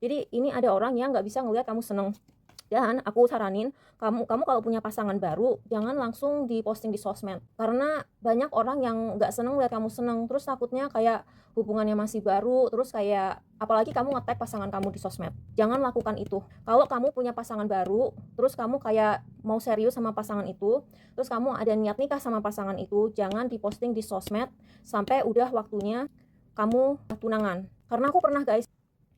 Jadi ini ada orang yang nggak bisa ngelihat kamu seneng. Dan aku saranin kamu kalau punya pasangan baru jangan langsung diposting di sosmed, karena banyak orang yang nggak seneng lihat kamu seneng, terus takutnya kayak hubungannya masih baru, terus kayak apalagi kamu nge-tag pasangan kamu di sosmed. Jangan lakukan itu. Kalau kamu punya pasangan baru, terus kamu kayak mau serius sama pasangan itu, terus kamu ada niat nikah sama pasangan itu, jangan diposting di sosmed sampai udah waktunya kamu tunangan. Karena aku pernah guys,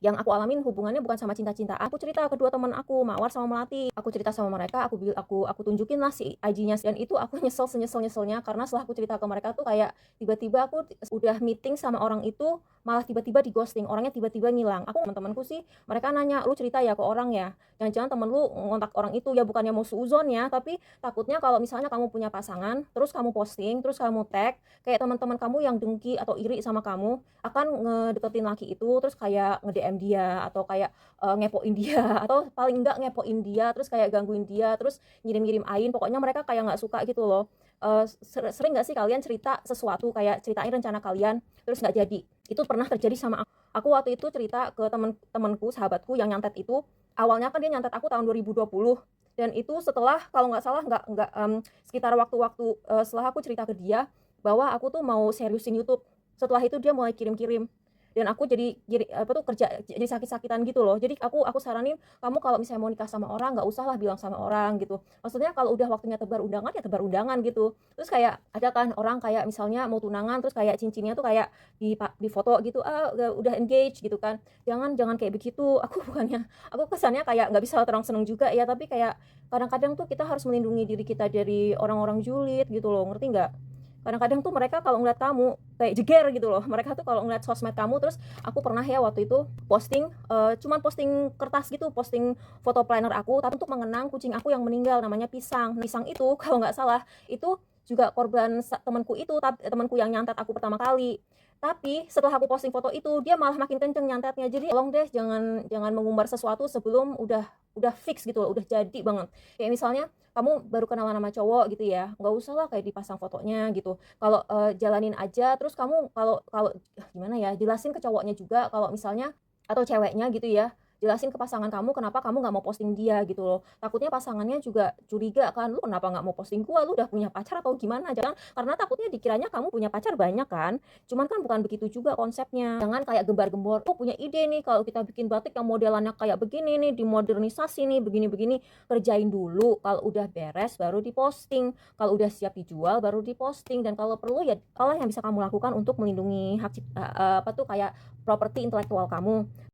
yang aku alamin hubungannya bukan sama cinta-cintaan. Aku cerita ke dua teman aku, Mawar sama Melati. Aku cerita sama mereka, aku tunjukin lah si IG-nya, dan itu aku nyesel senyesel-nyeselnya karena setelah aku cerita ke mereka tuh kayak tiba-tiba aku udah meeting sama orang itu malah tiba-tiba di ghosting, orangnya tiba-tiba ngilang. Aku teman-temanku sih mereka nanya, "Lu cerita ya ke orang ya? Jangan-jangan temen lu ngontak orang itu ya, bukannya mau suuzon ya, tapi takutnya kalau misalnya kamu punya pasangan, terus kamu posting, terus kamu tag, kayak teman-teman kamu yang dengki atau iri sama kamu akan ngedeketin laki itu, terus kayak nge-DM dia atau kayak ngepoin dia atau paling enggak ngepoin dia, terus kayak gangguin dia, terus ngirim-ngirim ain, pokoknya mereka kayak nggak suka gitu loh. Sering nggak sih kalian cerita sesuatu kayak ceritain rencana kalian terus nggak jadi? Itu pernah terjadi sama aku. Aku waktu itu cerita ke temen-temenku, sahabatku yang nyantet itu. Awalnya kan dia nyantet aku tahun 2020, dan itu setelah kalau nggak salah nggak sekitar waktu-waktu setelah aku cerita ke dia bahwa aku tuh mau seriusin YouTube. Setelah itu dia mulai kirim-kirim, dan aku jadi apa tuh, kerja jadi sakit-sakitan gitu loh. Jadi aku saranin kamu kalau misalnya mau nikah sama orang nggak usah lah bilang sama orang gitu. Maksudnya kalau udah waktunya tebar undangan ya tebar undangan gitu. Terus kayak ada kan orang kayak misalnya mau tunangan terus kayak cincinnya tuh kayak di foto gitu, udah engage gitu kan. Jangan jangan kayak begitu. Aku bukannya, aku kesannya kayak nggak bisa terang seneng juga ya, tapi kayak kadang-kadang tuh kita harus melindungi diri kita dari orang-orang julid gitu loh, ngerti nggak? Kadang-kadang tuh mereka kalau ngeliat kamu kayak jeger gitu loh, mereka tuh kalau ngeliat sosmed kamu. Terus aku pernah ya waktu itu posting, cuman posting kertas gitu, posting foto planner aku tapi untuk mengenang kucing aku yang meninggal namanya Pisang. Pisang itu kalau nggak salah itu juga korban temanku itu, temanku yang nyantet aku pertama kali. Tapi setelah aku posting foto itu dia malah makin kenceng nyantetnya. Jadi tolong deh jangan jangan mengumbar sesuatu sebelum udah fix gitu loh, udah jadi banget. Kayak misalnya kamu baru kenalan sama cowok gitu ya, nggak usah lah kayak dipasang fotonya gitu. Kalau jalanin aja, terus kamu kalau kalau gimana ya, jelasin ke cowoknya juga kalau misalnya, atau ceweknya gitu ya, jelasin ke pasangan kamu kenapa kamu nggak mau posting dia gitu loh. Takutnya pasangannya juga curiga kan, lu kenapa nggak mau posting gua, lu udah punya pacar atau gimana? Jangan, karena takutnya dikiranya kamu punya pacar banyak kan. Cuman kan bukan begitu juga konsepnya. Jangan kayak gembar-gembor, oh punya ide nih kalau kita bikin batik yang modelannya kayak begini nih, dimodernisasi nih, begini-begini. Kerjain dulu, kalau udah beres baru diposting, kalau udah siap dijual baru diposting. Dan kalau perlu ya Allah yang bisa kamu lakukan untuk melindungi hak apa tuh kayak properti intelektual kamu.